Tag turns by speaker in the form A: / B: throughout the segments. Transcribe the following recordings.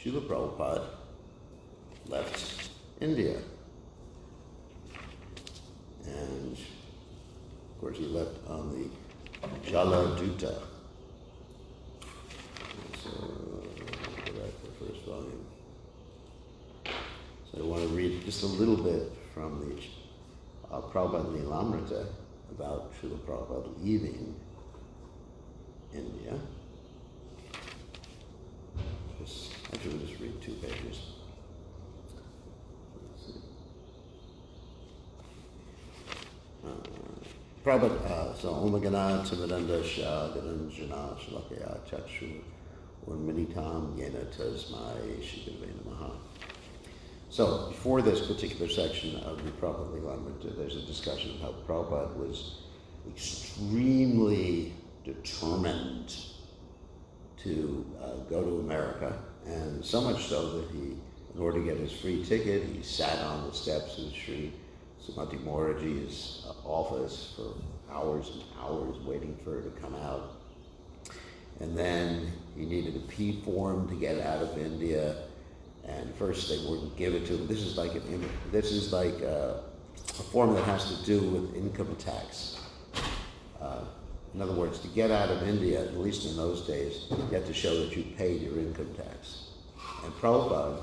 A: Srila Prabhupada left India. And of course he left on the Jaladuta. So, go back to the first volume. So I want to read just a little bit from the Prabhupada Lilamrita about Srila Prabhupada leaving India. Actually, we'll just read 2 pages. Let's see. Prabhupada, so Omagana Timadanda Shah Garanjana Shalakaya Chakshu Urminitam Yena Tasmai Shikadve Namaha. So, before this particular section of the Prabhupada Lilamrita, there's a discussion of how Prabhupada was extremely determined to go to America, and so much so that he, in order to get his free ticket, he sat on the steps of Sri Srimati Moraji's office for hours and hours waiting for her to come out. And then he needed a P form to get out of India, and first they wouldn't give it to him. This is like a form that has to do with income tax. In other words, to get out of India, at least in those days, you had to show that you paid your income tax. And Prabhupada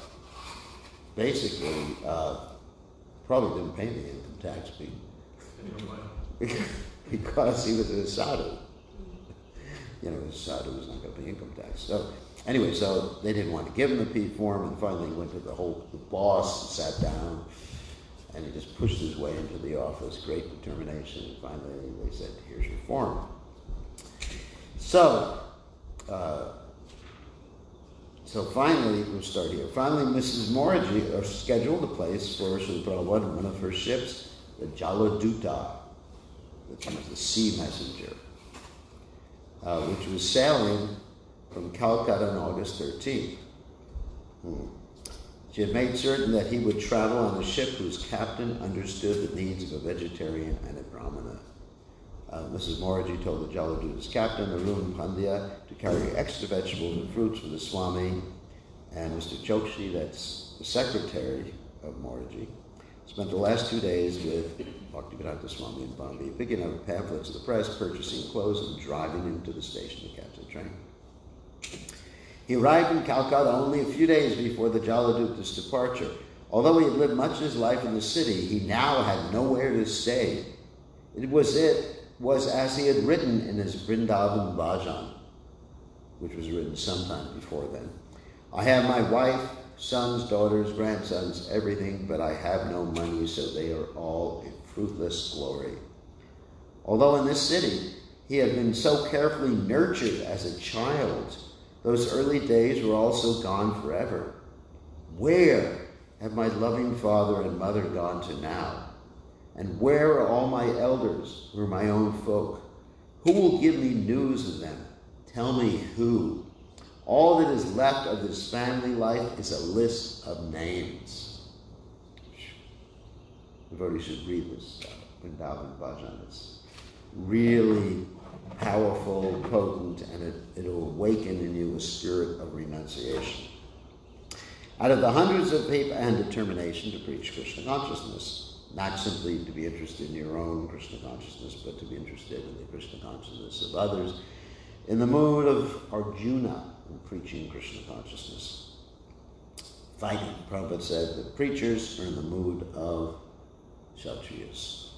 A: basically probably didn't pay the income tax because he was a sadhu. You know, a sadhu was not going to pay income tax. So anyway, so they didn't want to give him the P form, and finally he went to the boss and sat down, and he just pushed his way into the office, great determination, and finally they said, here's your form. So, finally, we'll start here. Finally, Mrs. Moraji scheduled a place for Srila Prabhupada on one of her ships, the Jaladuta, which was the sea messenger, which was sailing from Calcutta on August 13th. She had made certain that he would travel on a ship whose captain understood the needs of a vegetarian and a brahmana. Mrs. Moraji told the Jaladuta's captain, Arun Pandya, to carry extra vegetables and fruits for the Swami, and Mr. Chokshi, that's the secretary of Moraji, spent the last 2 days with Bhaktivedanta Swami in Bombay, picking up pamphlets of the press, purchasing clothes, and driving into the station to catch the train. He arrived in Calcutta only a few days before the Jaladuta's departure. Although he had lived much of his life in the city, he now had nowhere to stay. It was as he had written in his Vrindavan Bhajan, which was written sometime before then. I have my wife, sons, daughters, grandsons, everything, but I have no money, so they are all in fruitless glory. Although in this city he had been so carefully nurtured as a child, those early days were also gone forever. Where have my loving father and mother gone to now? And where are all my elders, who are my own folk? Who will give me news of them? Tell me who. All that is left of this family life is a list of names. Devotee should read this Vrindavan Bhajan. It's really powerful, potent, and it'll awaken in you a spirit of renunciation. Out of the hundreds of people, and determination to preach Krishna consciousness, not simply to be interested in your own Krishna consciousness, but to be interested in the Krishna consciousness of others, in the mood of Arjuna in preaching Krishna consciousness. Fighting, Prabhupada said, the preachers are in the mood of Kshatriyas.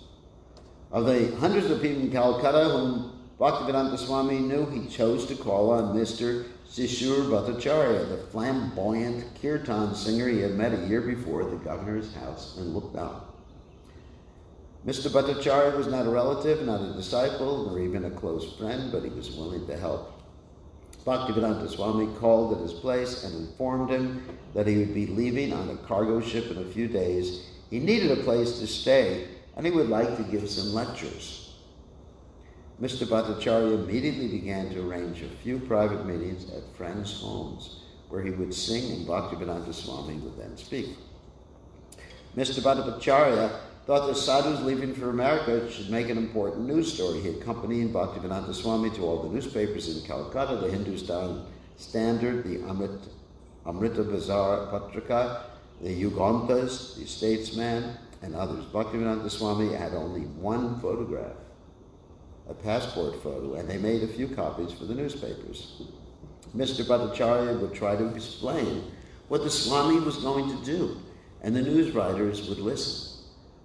A: Of the hundreds of people in Calcutta whom Bhaktivedanta Swami knew, he chose to call on Mr. Sishur Bhattacharya, the flamboyant kirtan singer he had met a year before at the governor's house in Lucknow. Mr. Bhattacharya was not a relative, not a disciple, nor even a close friend, but he was willing to help. Bhaktivedanta Swami called at his place and informed him that he would be leaving on a cargo ship in a few days. He needed a place to stay, and he would like to give some lectures. Mr. Bhattacharya immediately began to arrange a few private meetings at friends' homes where he would sing and Bhaktivedanta Swami would then speak. Mr. Bhattacharya thought that sadhus leaving for America should make an important news story. He accompanied Bhaktivedanta Swami to all the newspapers in Calcutta, the Hindustan Standard, the Amit Amrita Bazar Patrika, the Yugantas, the Statesman, and others. Bhaktivedanta Swami had only one photograph, a passport photo, and they made a few copies for the newspapers. Mr. Bhattacharya would try to explain what the Swami was going to do, and the news writers would listen.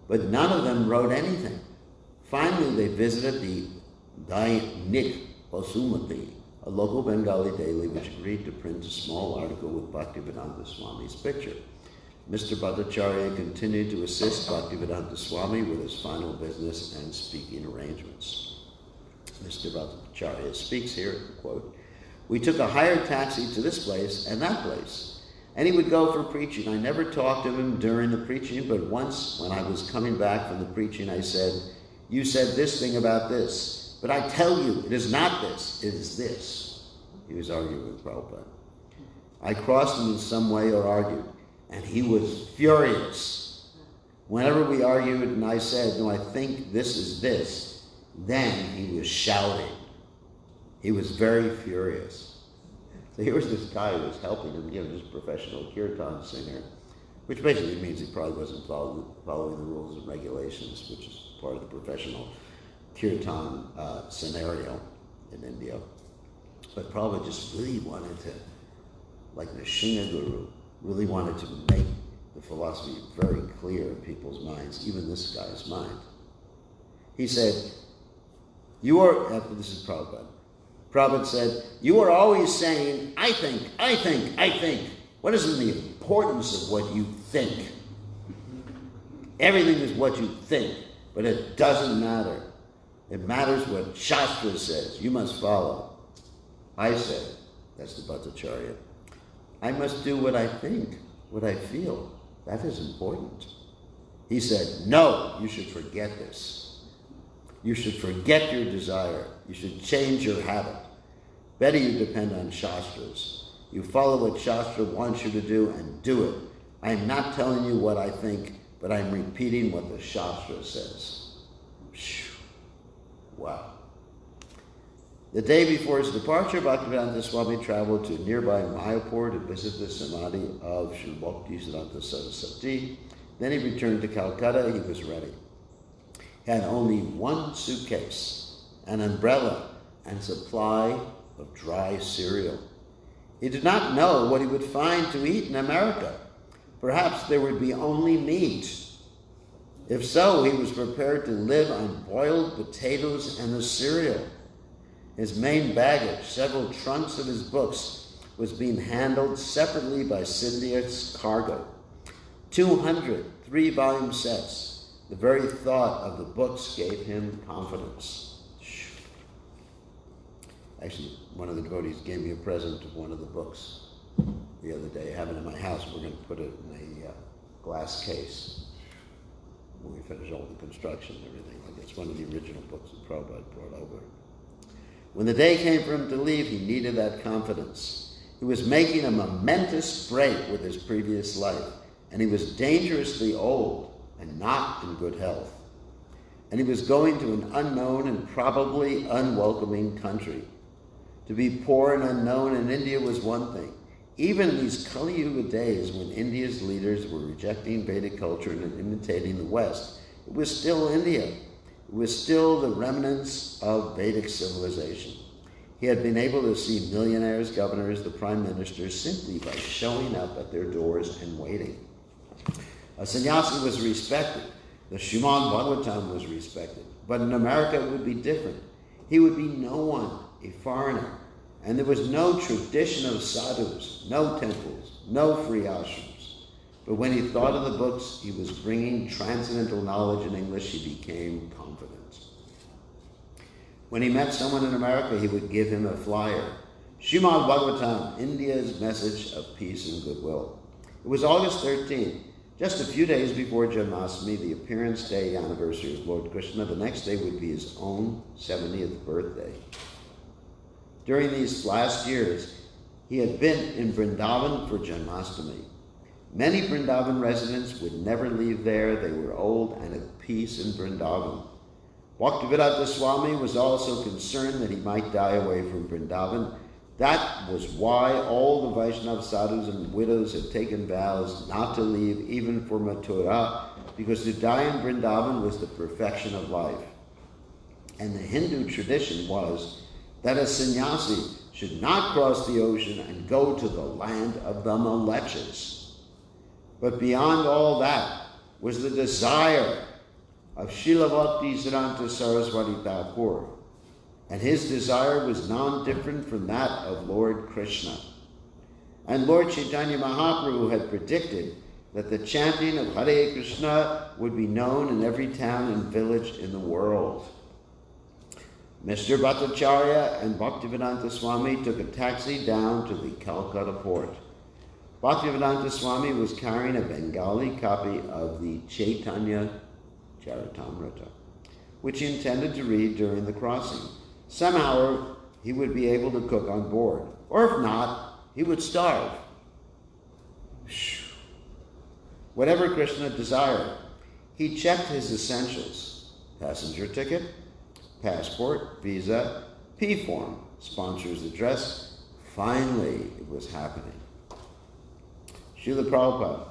A: But none of them wrote anything. Finally, they visited the Dainik Basumati, a local Bengali daily which agreed to print a small article with Bhaktivedanta Swami's picture. Mr. Bhattacharya continued to assist Bhaktivedanta Swami with his final business and speaking arrangements. Mr. Bhattacharya speaks here, quote, "We took a hired taxi to this place and that place, and he would go for preaching. I never talked to him during the preaching, but once when I was coming back from the preaching, I said, 'You said this thing about this, but I tell you, it is not this, it is this.'" He was arguing with Prabhupada. I crossed him in some way or argued, and he was furious. Whenever we argued and I said, "No, I think this is this," then he was shouting. He was very furious. So here was this guy who was helping him, just professional kirtan singer, which basically means he probably wasn't following the rules and regulations, which is part of the professional kirtan scenario in India. But probably just really wanted to, like the Shinga Guru, really wanted to make the philosophy very clear in people's minds, even this guy's mind. He said, this is Prabhupada. Prabhupada said, "You are always saying, I think, I think, I think. What is the importance of what you think? Everything is what you think, but it doesn't matter. It matters what Shastra says. You must follow." I said, that's the Bhattacharya, "I must do what I think, what I feel. That is important." He said, "No, you should forget this. You should forget your desire. You should change your habit. Better you depend on Shastras. You follow what Shastra wants you to do and do it. I am not telling you what I think, but I am repeating what the Shastra says." Wow. The day before his departure, Bhaktivedanta Swami traveled to nearby Mayapur to visit the samadhi of Sri Bhaktisiddhanta Saraswati. Then he returned to Calcutta. He was ready. He had only one suitcase, an umbrella, and supply of dry cereal. He did not know what he would find to eat in America. Perhaps there would be only meat. If so, he was prepared to live on boiled potatoes and the cereal. His main baggage, several trunks of his books, was being handled separately by Scindia's cargo. 200 3-volume sets. The very thought of the books gave him confidence. Actually, one of the devotees gave me a present of one of the books the other day. I have it in my house. We're going to put it in a glass case when we finish all the construction and everything. Like it's one of the original books that Prabhupada brought over. When the day came for him to leave, he needed that confidence. He was making a momentous break with his previous life, and he was dangerously old and not in good health. And he was going to an unknown and probably unwelcoming country. To be poor and unknown in India was one thing. Even in these Kali Yuga days when India's leaders were rejecting Vedic culture and imitating the West, it was still India. It was still the remnants of Vedic civilization. He had been able to see millionaires, governors, the prime ministers simply by showing up at their doors and waiting. A sannyasi was respected. The Srimad Bhagavatam was respected. But in America it would be different. He would be no one, a foreigner. And there was no tradition of sadhus, no temples, no free ashrams. But when he thought of the books he was bringing transcendental knowledge in English, he became confident. When he met someone in America, he would give him a flyer. Srimad Bhagavatam, India's message of peace and goodwill. It was August 13th, just a few days before Janmashtami, the appearance day anniversary of Lord Krishna. The next day would be his own 70th birthday. During these last years, he had been in Vrindavan for Janmashtami. Many Vrindavan residents would never leave there. They were old and at peace in Vrindavan. Bhaktivedanta Swami was also concerned that he might die away from Vrindavan. That was why all the Vaishnava sadhus and widows had taken vows not to leave even for Mathura, because to die in Vrindavan was the perfection of life. And the Hindu tradition was that a sannyasi should not cross the ocean and go to the land of the Malechas. But beyond all that was the desire of Srila Bhaktisiddhanta Saraswati Thakur. And his desire was non-different from that of Lord Krishna. And Lord Chaitanya Mahaprabhu had predicted that the chanting of Hare Krishna would be known in every town and village in the world. Mr. Bhattacharya and Bhaktivedanta Swami took a taxi down to the Calcutta port. Bhaktivedanta Swami was carrying a Bengali copy of the Chaitanya Charitamrita, which he intended to read during the crossing. Somehow he would be able to cook on board, or if not, he would starve. Whatever Krishna desired, he checked his essentials: passenger ticket, passport, visa, P-form, sponsor's address. Finally, it was happening. Srila Prabhupada: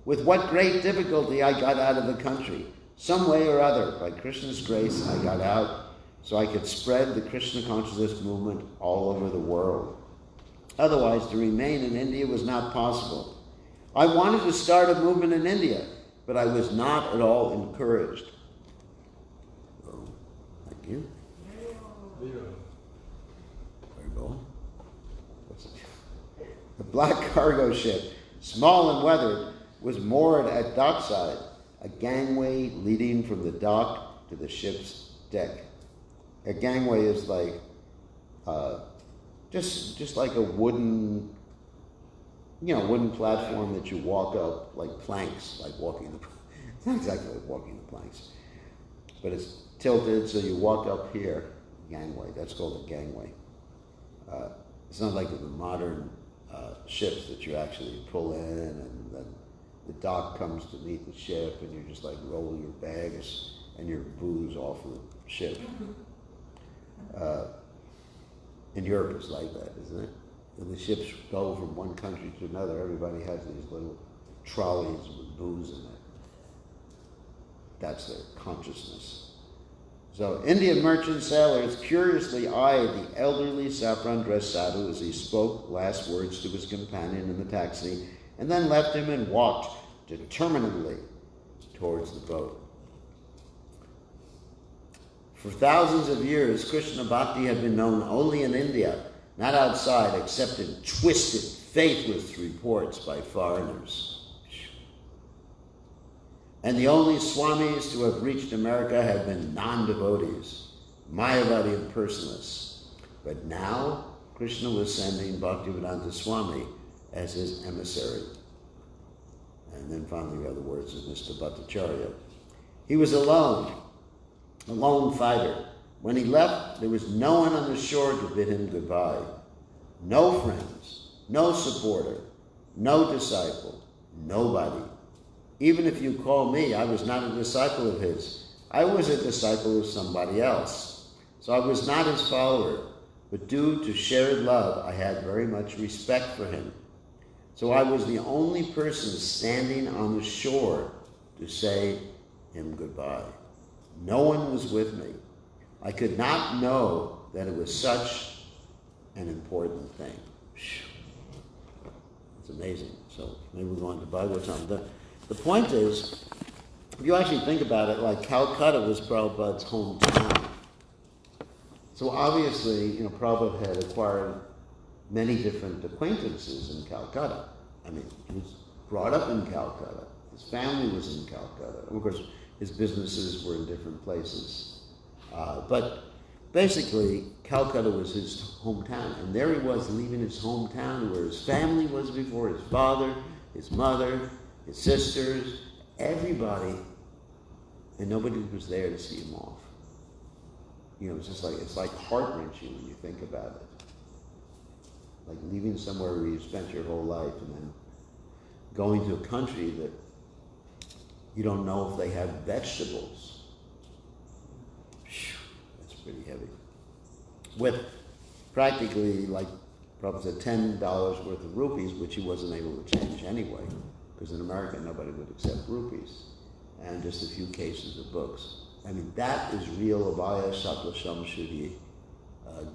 A: with what great difficulty I got out of the country. Some way or other, by Krishna's grace, I got out so I could spread the Krishna consciousness movement all over the world. Otherwise, to remain in India was not possible. I wanted to start a movement in India, but I was not at all encouraged. Oh, thank you. Where are you going? What's it? The black cargo ship, small and weathered, was moored at dockside, a gangway leading from the dock to the ship's deck. A gangway is like just like a wooden platform that you walk up, like planks, like walking the. It's not exactly like walking the planks, but it's tilted, so you walk up here. Gangway. That's called a gangway. It's not like the modern ships that you actually pull in, and then the dock comes to meet the ship, and you just like roll your bags and your booze off of the ship. In Europe, it's like that, isn't it? When the ships go from one country to another, everybody has these little trolleys with booze in it. That's their consciousness. So Indian merchant sailors curiously eyed the elderly saffron-dressed sadhu as he spoke last words to his companion in the taxi, and then left him and walked determinedly towards the boat. For thousands of years, Krishna Bhakti had been known only in India, not outside, except in twisted, faithless reports by foreigners. And the only swamis to have reached America had been non-devotees, Mayavadi impersonalists. But now, Krishna was sending Bhaktivedanta Swami as his emissary. And then finally we have the words of Mr. Bhattacharya. He was alone, a lone fighter. When he left, there was no one on the shore to bid him goodbye. No friends, no supporter, no disciple, nobody. Even if you call me, I was not a disciple of his. I was a disciple of somebody else. So I was not his follower, but due to shared love, I had very much respect for him. So I was the only person standing on the shore to say him goodbye. No one was with me. I could not know that it was such an important thing. It's amazing. So maybe we're going to Bhagavatam. The point is, if you actually think about it, like Calcutta was Prabhupada's hometown. So obviously, Prabhupada had acquired many different acquaintances in Calcutta. I mean, he was brought up in Calcutta. His family was in Calcutta. And of course, his businesses were in different places. But basically, Calcutta was his hometown. And there he was leaving his hometown where his family was before, his father, his mother, his sisters, everybody. And nobody was there to see him off. It's like heart-wrenching when you think about it. Like leaving somewhere where you spent your whole life and then going to a country that you don't know if they have vegetables. That's pretty heavy. With practically like Prabhupada said $10 worth of rupees, which he wasn't able to change anyway, because in America nobody would accept rupees, and just a few cases of books. I mean, that is real Abhaya Sattva Samshuddhi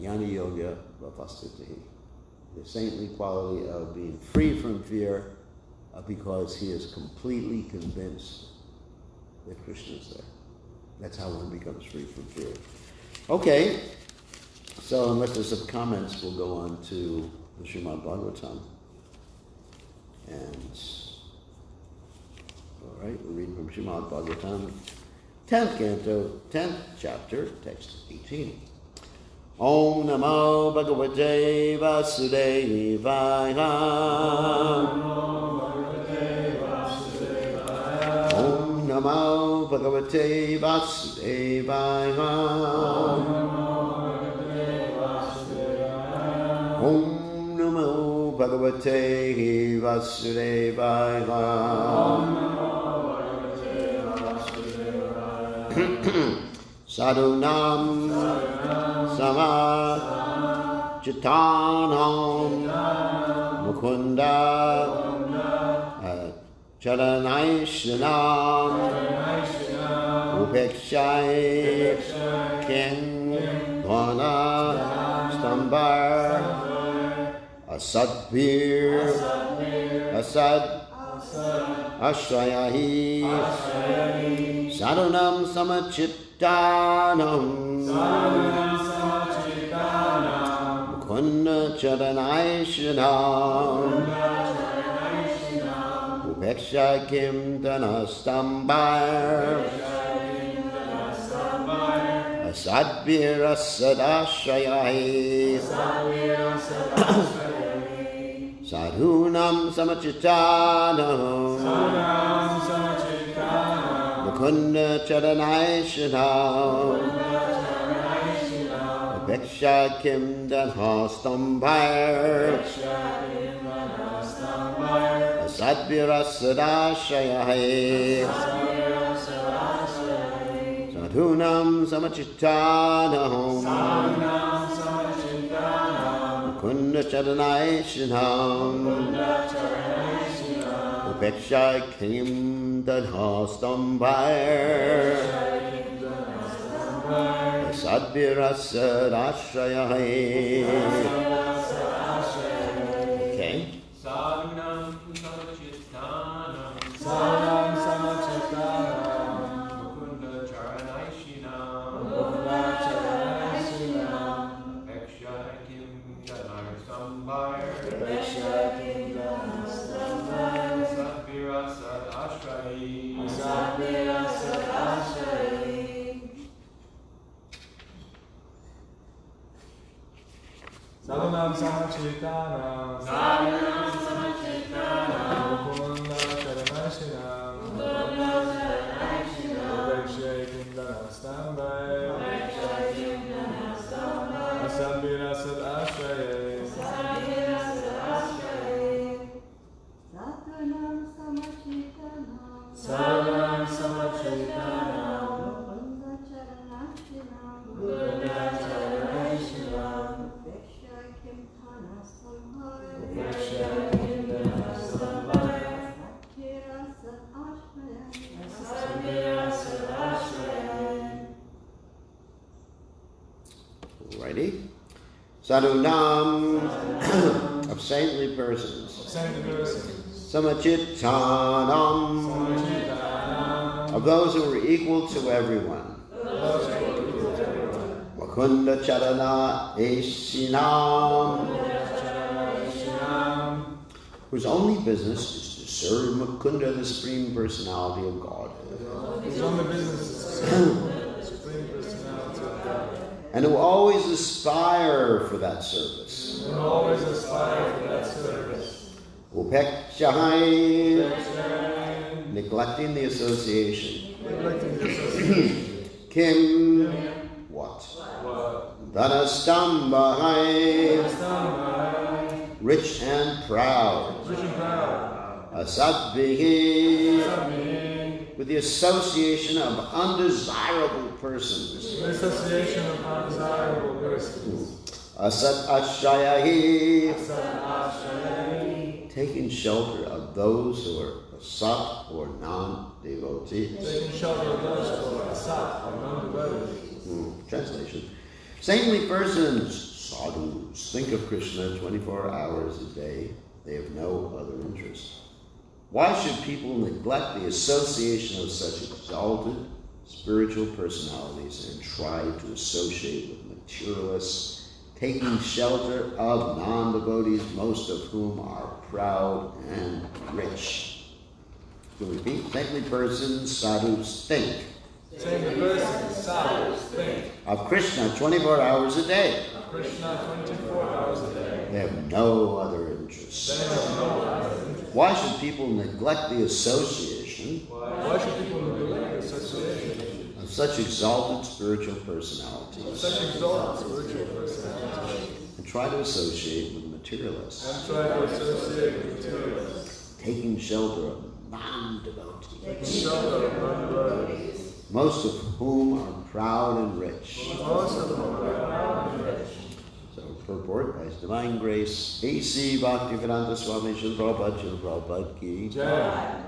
A: Jnana Yoga Vavastitihi. The saintly quality of being free from fear because he is completely convinced that Krishna is there. That's how one becomes free from fear. Okay, so unless there's some comments, we'll go on to the Srimad Bhagavatam. And, all right, we'll read from Srimad Bhagavatam, 10th canto, 10th chapter, text 18. Om Namo Bhagavate Vasudevaya. Om Namo Bhagavate Vasudevaya. Om Namo Bhagavate Vasudevaya. Sadhunam Sama Chitanam Mukunda Charanaishanam Upekshai Ken Dwana Stambar Asadbir Asad Ashrayahi Sadhunam Samachittanam Mukunda Charanaishanam Upeksha Kim Dhanastambar Asadbir Asadashayahi Sadhunam Samachittanam Mukunda Charanaishanam Upeksha Kim Dhanastambar Asadbir Asadashayahi Sadhunam Samachittanam Mukunda Charanaishanam Upeksha Kim Dhanastambar Asadbir Asadashayahi. Okay.
B: Sadhunam Samachittanam Mukunda Charanaishanam Upeksha Kim Dhanastambar Asadbir Asadashayahi.
C: Sadhunam Samachittanam Mukunda Charanaishanam Upeksha Kim Dhanastambar Asadbir Asadashayahi. Sadhunam Samachittanam Mukunda Charanaishanam Upeksha Kim Dhanastambar Asadbir Asadashayahi.
A: Righty. Sadhunam of saintly persons. Samachittanam of those who are equal to everyone. Mukunda Charana Eshinam, whose only business is to serve Mukunda, the Supreme Personality of God.
C: His only business is to serve the Supreme Personality of God.
A: And who always aspire for that service.
C: And always aspire for that service.
A: Upekshahai, neglecting the association. Kim, what? Dhanastambahai, rich and proud. Asadbihi, with the association of undesirable persons. Asat Ashayahi, taking shelter of those who are asat or non-devotees.
C: Taking shelter of those who are asat or non-devotees.
A: Translation. Saintly persons, sadhus, think of Krishna 24 hours a day. They have no other interest. Why should people neglect the association of such exalted spiritual personalities and try to associate with materialists, taking shelter of non-devotees, most of whom are proud and rich? To repeat, saintly persons, sadhus, think.
C: Saintly persons, sadhus, think.
A: Of Krishna 24 hours a day.
C: Of Krishna 24 hours a day.
A: They have no other interest.
C: They have no other interest.
A: Why should people neglect the association
C: Why should people neglect the association
A: of such exalted spiritual
C: of
A: personalities
C: such exalted spiritual personalities
A: and try to associate with materialists,
C: and try to associate with materialists?
A: taking shelter of non-devotees,
C: Taking shelter of non-devotees.
A: most of whom are proud and rich?
C: Most of them are proud and rich.
A: So, purport by His Divine Grace, A.C. Bhaktivedanta Swami Srila Prabhupada Ki.
C: Jai.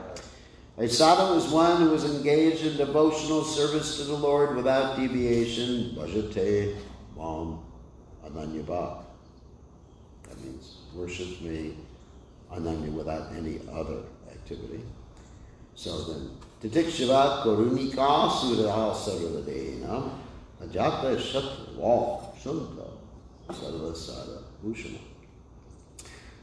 A: A sadhu is one who is engaged in devotional service to the Lord without deviation. Bhajate mam ananyabha. That means worships me ananya, without any other activity. So then, titikshava karunika sudha sarvadena ajata shatva shunta sarvasada bhushana.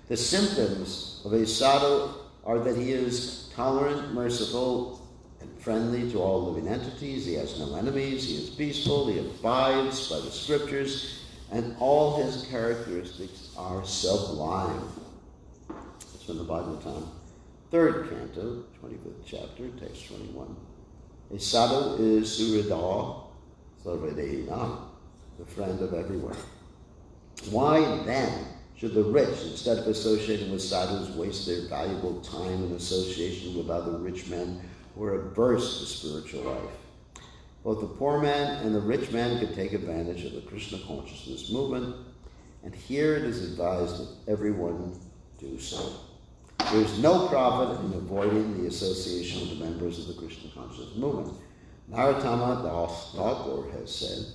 A: The symptoms of a sadhu are that he is tolerant, merciful, and friendly to all living entities. He has no enemies. He is peaceful. He abides by the scriptures, and all his characteristics are sublime. It's from the Bhagavatam, 3rd canto, 25th chapter, text 21. A sadhu is surida sarvadena, the friend of everyone. Why then should the rich, instead of associating with sadhus, waste their valuable time in association with other rich men who are averse to spiritual life? Both the poor man and the rich man could take advantage of the Krishna consciousness movement, and here it is advised that everyone do so. There is no profit in avoiding the association with the members of the Krishna consciousness movement. Narottama Das Thakur has said,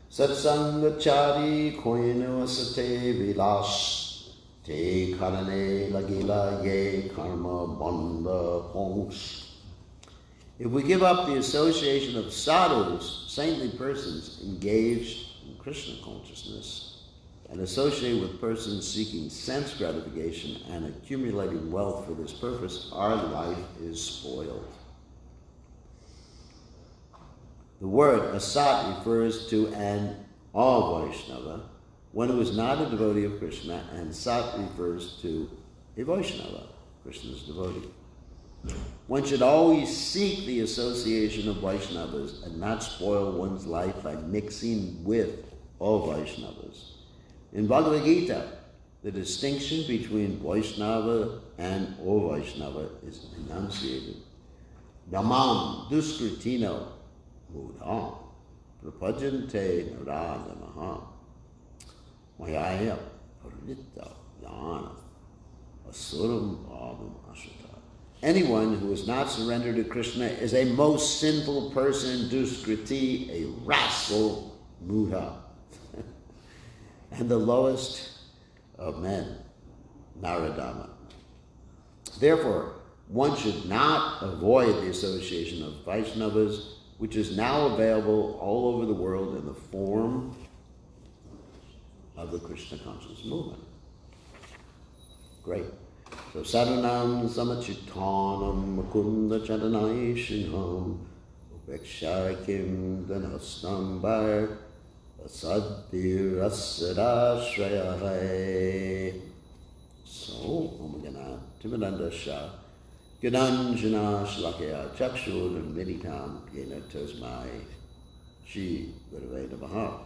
A: Satsangachari koinu asate vilas te karane lagila ye karma banda pongs. If we give up the association of sadhus, saintly persons engaged in Krishna consciousness, and associate with persons seeking sense gratification and accumulating wealth for this purpose, our life is spoiled. The word asat refers to an Vaishnava, one who is not a devotee of Krishna, and sat refers to a Vaishnava, Krishna's devotee. One should always seek the association of Vaishnavas and not spoil one's life by mixing with all Vaishnavas. In Bhagavad Gita, the distinction between Vaishnava and Vaishnava is enunciated. Namam duskritino mudha prapajante naradamaha mayaya parita yana asuram bhavam ashita. Anyone who is not surrendered to Krishna is a most sinful person, duskriti, a rascal, mudha, and the lowest of men, naradama. Therefore, one should not avoid the association of Vaishnavas, which is now available all over the world in the form of the Krishna consciousness movement. Great. So, sadhunam samachitanam mukunda chadanai shinham upekshakim dhanastam bar asadbir asadashrayahai. So, omagana timadanda shah Gananjana Shlakaya Chakshur Militam Yena Tosmai Shri Gurave Namaha.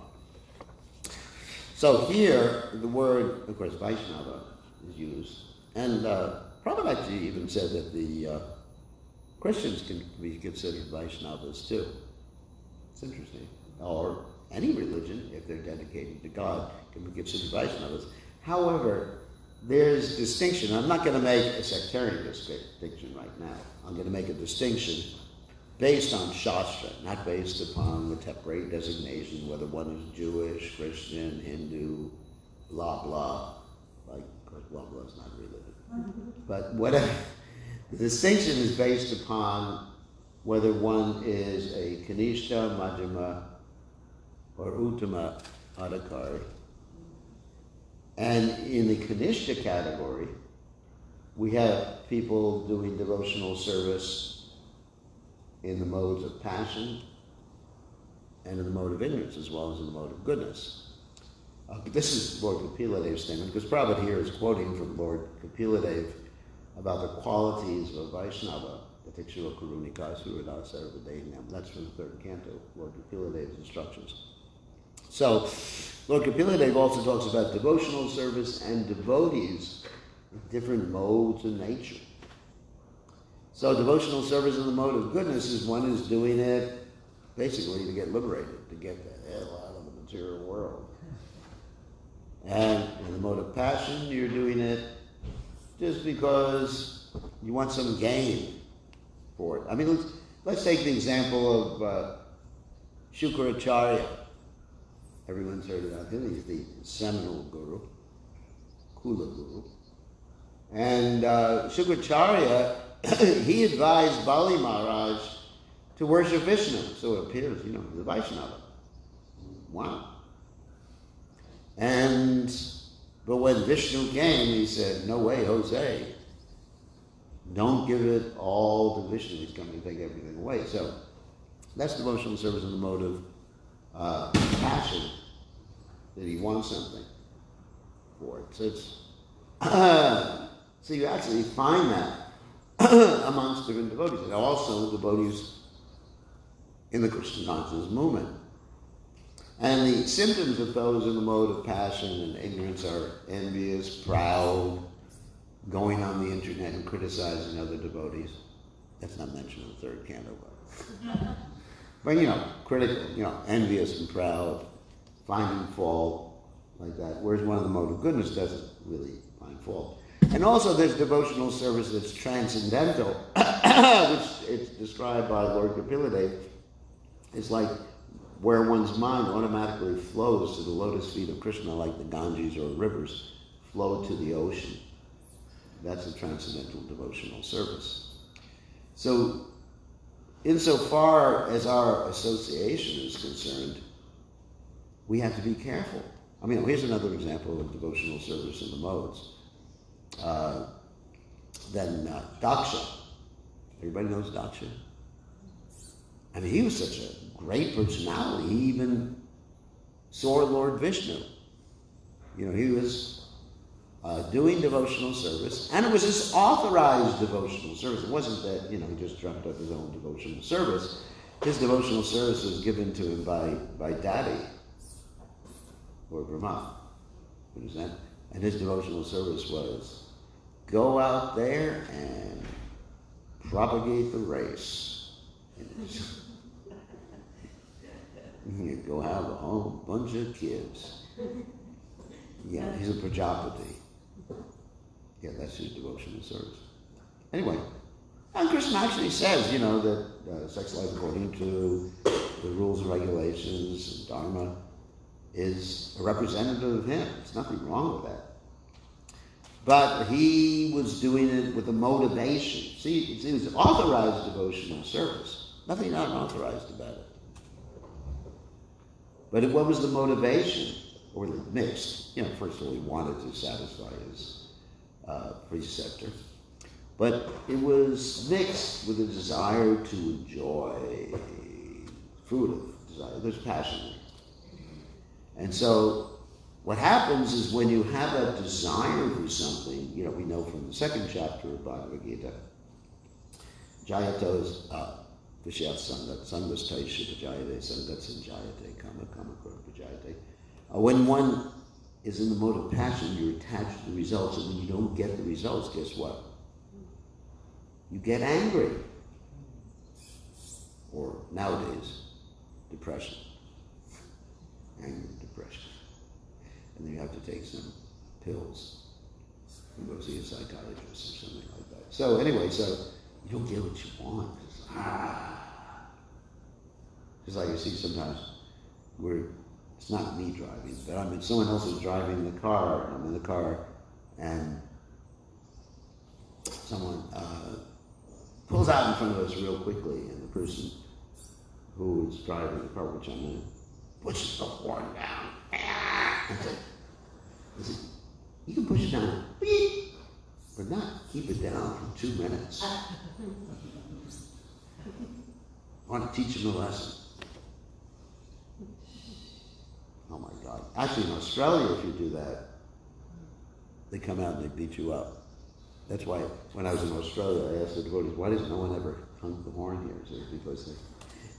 A: So here, the word, of course, Vaishnava is used. And Prabhupada actually even said that the Christians can be considered Vaishnavas too. It's interesting. Or any religion, if they're dedicated to God, can be considered Vaishnavas. However, there's distinction. I'm not going to make a sectarian distinction right now. I'm going to make a distinction based on Shastra, not based upon the temporary designation, whether one is Jewish, Christian, Hindu, blah, blah. Like, blah, blah is not religion. But whatever. The distinction is based upon whether one is a Kanistha, Madhyama, or Uttama adhikari. And in the Kanistha category, we have people doing devotional service in the modes of passion and in the mode of ignorance, as well as in the mode of goodness. This is Lord Kapiladev's statement, because Prabhupada here is quoting from Lord Kapiladev about the qualities of a Vaishnava, the Tikshura Karunika Surada Sarvadayam. That's from the third canto, Lord Kapiladev's instructions. So, Lord Kapiladev also talks about devotional service and devotees in different modes of nature. So devotional service in the mode of goodness is one is doing it basically to get liberated, to get the hell out of the material world. And in the mode of passion, you're doing it just because you want some gain for it. I mean, let's take the example of Shukracharya. Everyone's heard about him. He's the seminal guru, Kula guru. And Shukracharya, he advised Bali Maharaj to worship Vishnu. So it appears, he's a Vaishnava. Wow. But when Vishnu came, he said, no way, Jose. Don't give it all to Vishnu. He's coming to take everything away. So that's devotional service in the mode of passion, that he wants something for it. So so you actually find that amongst different devotees, and also devotees in the Krishna consciousness movement. And the symptoms of those in the mode of passion and ignorance are envious, proud, going on the internet and criticizing other devotees. That's not mentioned in the third canto, but critical, envious and proud, finding fault, like that. Whereas one of the mode of goodness doesn't really find fault. And also there's devotional service that's transcendental, which it's described by Lord Kapiladev. It's like where one's mind automatically flows to the lotus feet of Krishna, like the Ganges or rivers flow to the ocean. That's a transcendental devotional service. So, insofar as our association is concerned, we have to be careful. I mean, here's another example of devotional service in the modes. Then Daksha. Everybody knows Daksha? I mean, he was such a great personality. He even saw Lord Vishnu. He was doing devotional service, and it was his authorized devotional service. It wasn't that, he just dreamt up his own devotional service. His devotional service was given to him by Daddy, Lord Brahma. Understand? And his devotional service was, go out there and propagate the race. You go have a whole bunch of kids. Yeah, he's a Prajapati. Yeah, that's his devotional service. Anyway, and Krishna actually says, that sex life according to the rules and regulations and Dharma is a representative of him. There's nothing wrong with that. But he was doing it with a motivation. See, it was authorized devotional service. Nothing unauthorized about it. But what was the motivation? Or the mixed. First of all, he wanted to satisfy his preceptor. But it was mixed with a desire to enjoy fruit of desire. There's passion. And so what happens is when you have that desire for something, we know from the second chapter of Bhagavad Gita, Jayatos Vishya Sangat, Sangas Taisha Vajayate, Sangat Sanjayate, Kama Kama Kura Vajayate. When one is in the mode of passion, you're attached to the results, and when you don't get the results, guess what? You get angry. Or nowadays, depression. anger, depression. And then you have to take some pills and go see a psychiatrist or something like that. So anyway, so you don't get what you want. Just like you see sometimes it's not me driving, but I mean someone else is driving the car, and I'm in the car, and someone pulls out in front of us real quickly, and the person who is driving the car, which I'm in, pushes the horn down. I said, you can push it down, but not keep it down for 2 minutes. I want to teach him a lesson. Oh my God. Actually, in Australia, if you do that, they come out and they beat you up. That's why when I was in Australia, I asked the devotees, why does no one ever honk the horn here? So it's because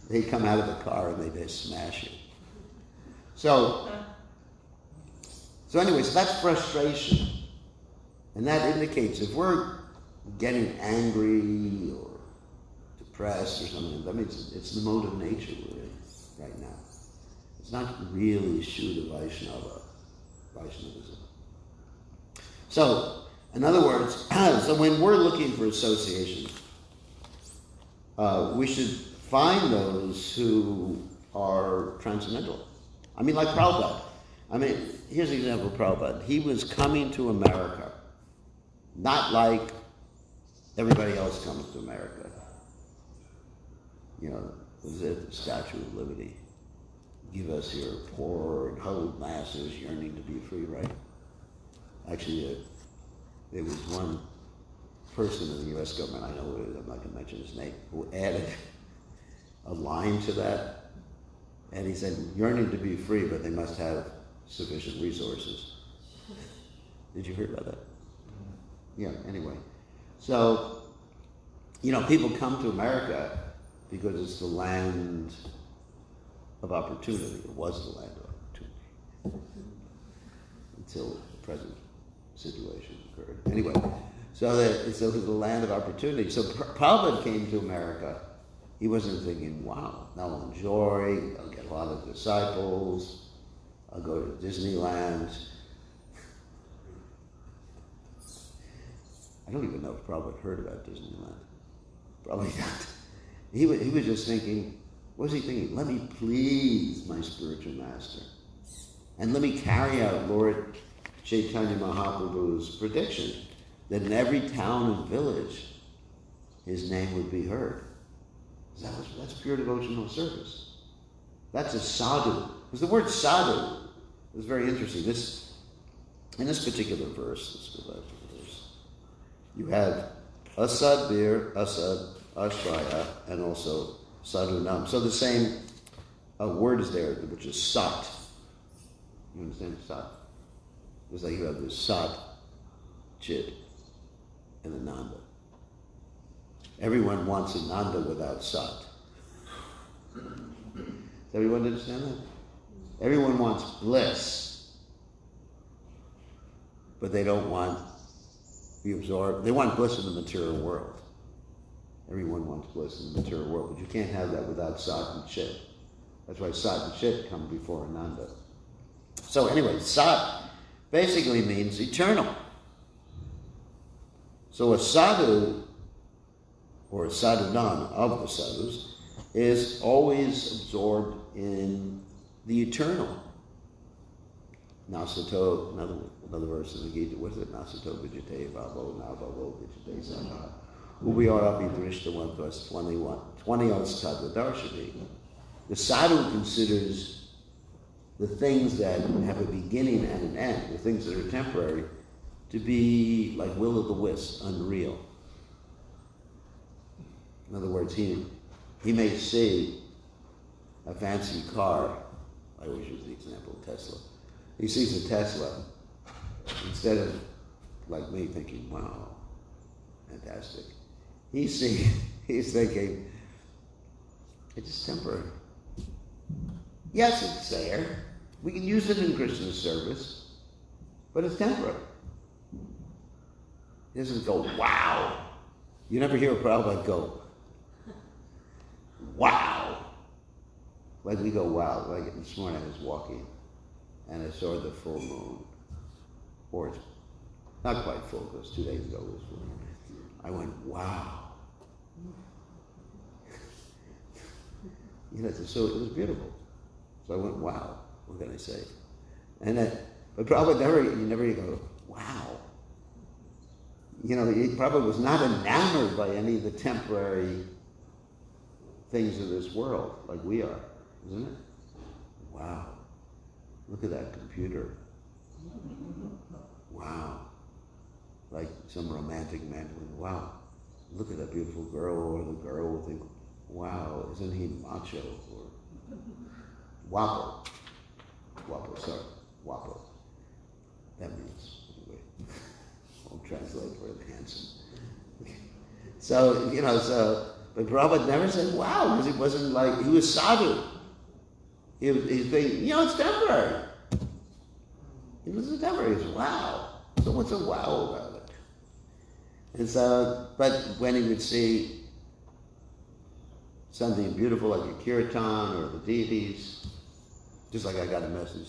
A: they come out of the car and they just smash you. So anyway, so that's frustration. And that indicates if we're getting angry or depressed or something, that means it's the mode of nature we're in right now. It's not really Shuddha Vaishnavism. So, in other words, so when we're looking for association, we should find those who are transcendental. I mean, like Prabhupada. I mean, here's an example of Prabhupada. He was coming to America, not like everybody else comes to America. You know, was it the Statue of Liberty? Give us your poor and huddled masses yearning to be free, right? Actually, there was one person in the U.S. government, I know I'm not going to mention his name, who added a line to that. And he said, yearning to be free, but they must have sufficient resources. Did you hear about that? Yeah, anyway. So, you know, people come to America because it's the land of opportunity. It was the land of opportunity until the present situation occurred. Anyway, so it was the land of opportunity. So Prabhupada came to America. He wasn't thinking, wow, now I'll enjoy, I'll get a lot of disciples, I'll go to Disneyland. I don't even know if Prabhupada heard about Disneyland. Probably not. He was just thinking, what was he thinking? Let me please my spiritual master. And let me carry out Lord Chaitanya Mahaprabhu's prediction that in every town and village, his name would be heard. That's pure devotional service. That's a sadhu. Because the word sadhu is very interesting. In this particular verse, let's go back to the verse. You have asad bir, asad, ashraya, and also sadhunam. So the same word is there, which is sat. You understand? Sat. It's like you have this sat, chit, and ananda. Everyone wants ananda without sat. Does everyone understand that? Everyone wants bliss, but they don't want to be absorbed. They want bliss in the material world. Everyone wants bliss in the material world, but you can't have that without sat and chit. That's why sat and chit come before ananda. So anyway, sat basically means eternal. So a sadhu, or a sadhunam of the sadhus, is always absorbed in the eternal. Nasato, another verse in the Gita, what is it? Nasato vijate vavo navavo vijate saha. Ubiyarapi drishtavantas 20 tadvadarshani. The sadhu considers the things that have a beginning and an end, the things that are temporary, to be like will-o'-the-wisp, unreal. In other words, he may see a fancy car. I always use the example of Tesla. He sees a Tesla, instead of like me thinking, wow, fantastic. He's thinking, it's just temporary. Yes, it's there. We can use it in Krishna service, but it's temporary. He doesn't go, wow. You never hear a Prabhupada go, wow. Like we go, wow, like this morning I was walking and I saw the full moon. Or it's not quite full because 2 days ago it was full moon. I went, wow. So it was beautiful. So I went, wow, what can I say? And but probably you never go, wow. He probably was not enamored by any of the temporary things of this world like we are, isn't it? Wow, look at that computer. Wow, like some romantic man going, wow, look at that beautiful girl, or the girl will think, wow, isn't he macho? Or wapo. Wapo. That means, anyway, I'll translate for the handsome. But Prabhupada never said, wow, because he wasn't like, he was sadhu. He was thinking, it's temporary. It was temporary, it's wow. So what's a wow about it? And so, but when he would see something beautiful like a kirtan or the deities, just like I got a message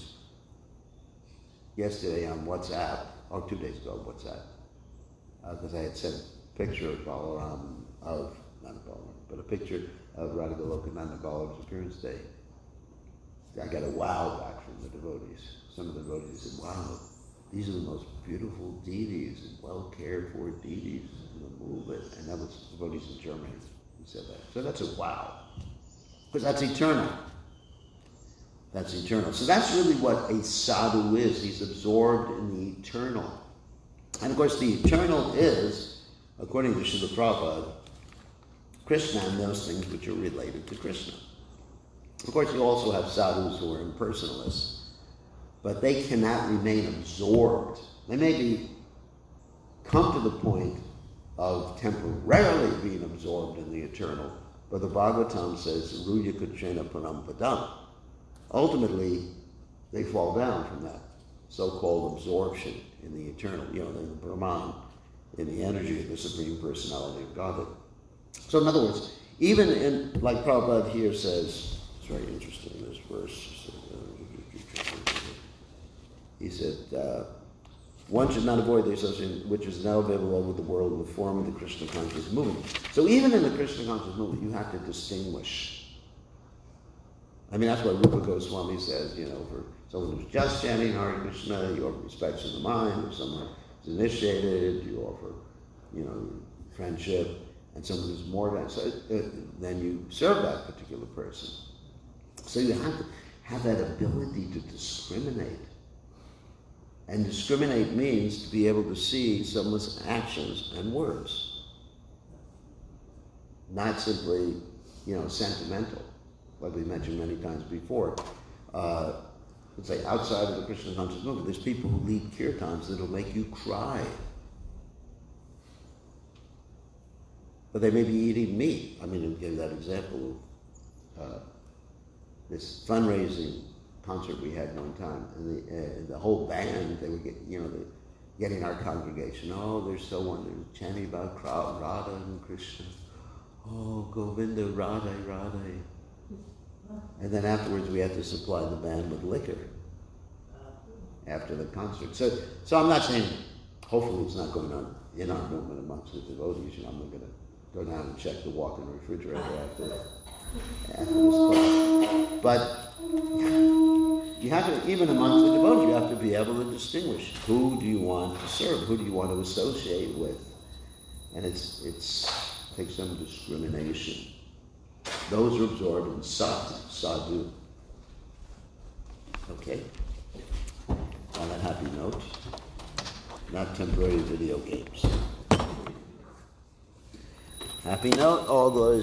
A: yesterday on WhatsApp, or 2 days ago on WhatsApp, because I had sent a picture of a picture of Radha Goloka Nanda Balaram's appearance day. I got a wow back from the devotees. Some of the devotees said, wow, these are the most beautiful deities and well cared for deities in the movement. And that was devotees in Germany who said that. So that's a wow. Because that's eternal. That's eternal. So that's really what a sadhu is. He's absorbed in the eternal. And of course the eternal is, according to Srila Prabhupada, Krishna and those things which are related to Krishna. Of course, you also have sadhus who are impersonalists, but they cannot remain absorbed. They may come to the point of temporarily being absorbed in the eternal, but the Bhagavatam says, Ruya Kuchena Parampadam. Ultimately, they fall down from that so-called absorption in the eternal, in the Brahman, in the energy of the Supreme Personality of Godhead. So in other words, even in, like Prabhupada here says, it's very interesting in this verse, he said, one should not avoid the association which is now available with the world in the form of the Krishna conscious movement. So even in the Krishna conscious movement, you have to distinguish. I mean, that's what Rupa Goswami says, for someone who's just chanting Hare Krishna, you offer respect in the mind. If someone is initiated, you offer, friendship. And someone who's more advanced, then you serve that particular person. So you have to have that ability to discriminate. And discriminate means to be able to see someone's actions and words. Not simply, sentimental, like we mentioned many times before. Let's say outside of the Krishna conscious movement, there's people who lead kirtans that'll make you cry. But they may be eating meat. I mean, I gave that example of this fundraising concert we had one time, and the whole band, they were getting our congregation. Oh, they're so wonderful, chanting about Radha and Krishna. Oh, Govinda, Radha, Radha. And then afterwards, we had to supply the band with liquor after the concert. So I'm not saying, hopefully, it's not going on in our movement amongst the devotees. I'm not going to go down and check the walk-in refrigerator after this class. But you have to, even amongst the devotees, you have to be able to distinguish who do you want to serve, who do you want to associate with. And it takes some discrimination. Those are absorbed in sadhu. Okay? On that happy note, not temporary video games. Happy note, all those